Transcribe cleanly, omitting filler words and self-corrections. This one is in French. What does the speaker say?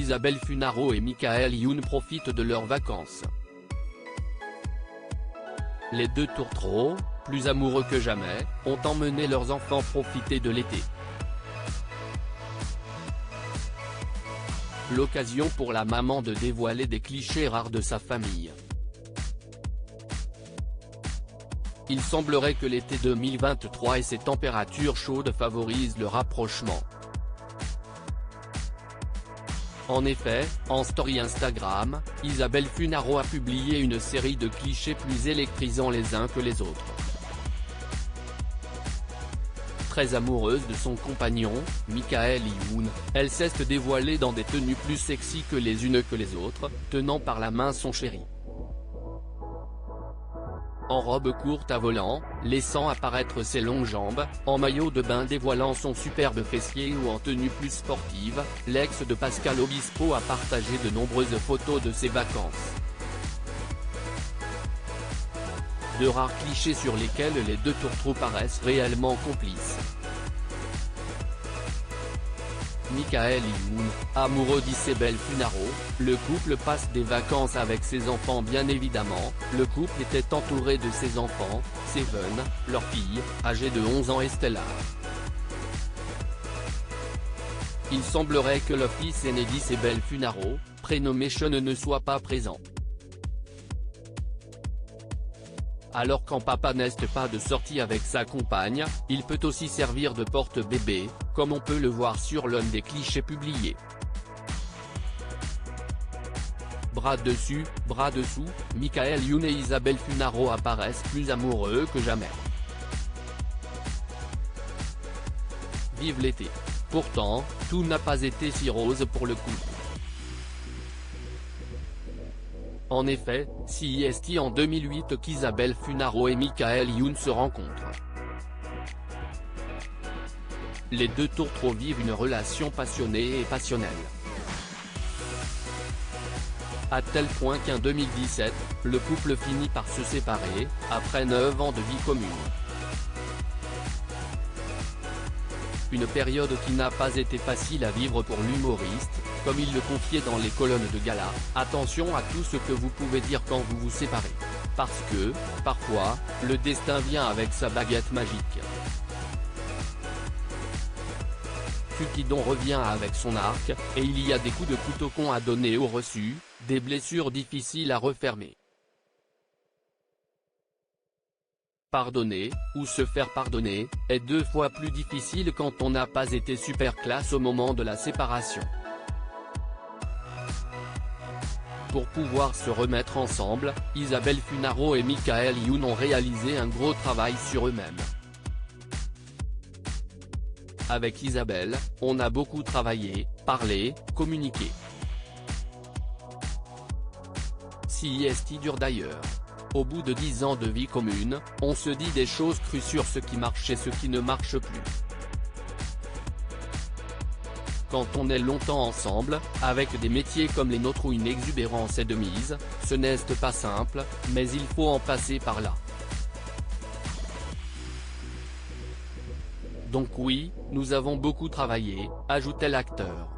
Isabelle Funaro et Michael Youn profitent de leurs vacances. Les deux tourtereaux, plus amoureux que jamais, ont emmené leurs enfants profiter de l'été. L'occasion pour la maman de dévoiler des clichés rares de sa famille. Il semblerait que l'été 2023 et ses températures chaudes favorisent le rapprochement. En effet, en story Instagram, Isabelle Funaro a publié une série de clichés plus électrisants les uns que les autres. Très amoureuse de son compagnon, Michael Youn, elle s'est dévoilée dans des tenues plus sexy que les unes que les autres, tenant par la main son chéri. En robe courte à volant, laissant apparaître ses longues jambes, en maillot de bain dévoilant son superbe fessier ou en tenue plus sportive, l'ex de Pascal Obispo a partagé de nombreuses photos de ses vacances. De rares clichés sur lesquels les deux tourtereaux paraissent réellement complices. Michael Youn, amoureux d'Isabelle Funaro, le couple passe des vacances avec ses enfants bien évidemment, le couple était entouré de ses enfants, Seven, leur fille, âgée de 11 ans et Stella. Il semblerait que le fils aîné d'Isabelle Funaro, prénommé Sean ne soit pas présent. Alors quand papa n'est pas de sortie avec sa compagne, il peut aussi servir de porte-bébé, comme on peut le voir sur l'un des clichés publiés. Bras dessus, bras dessous, Michael Youn et Isabelle Funaro apparaissent plus amoureux que jamais. Vive l'été. Pourtant, tout n'a pas été si rose pour le couple. En effet, c'est en 2008 qu'Isabelle Funaro et Michael Youn se rencontrent. Les deux tourtereaux vivent une relation passionnée et passionnelle. À tel point qu'en 2017, le couple finit par se séparer, après 9 ans de vie commune. Une période qui n'a pas été facile à vivre pour l'humoriste, comme il le confiait dans les colonnes de gala, attention à tout ce que vous pouvez dire quand vous vous séparez. Parce que, parfois, le destin vient avec sa baguette magique. Cupidon revient avec son arc, et il y a des coups de couteau con à donner au reçu, des blessures difficiles à refermer. Pardonner, ou se faire pardonner, est 2 fois plus difficile quand on n'a pas été super classe au moment de la séparation. Pour pouvoir se remettre ensemble, Isabelle Funaro et Michael Youn ont réalisé un gros travail sur eux-mêmes. Avec Isabelle, on a beaucoup travaillé, parlé, communiqué. C'est dur d'ailleurs. Au bout de 10 ans de vie commune, on se dit des choses crues sur ce qui marche et ce qui ne marche plus. Quand on est longtemps ensemble, avec des métiers comme les nôtres où une exubérance est de mise, ce n'est pas simple, mais il faut en passer par là. Donc oui, nous avons beaucoup travaillé, ajoutait l'acteur.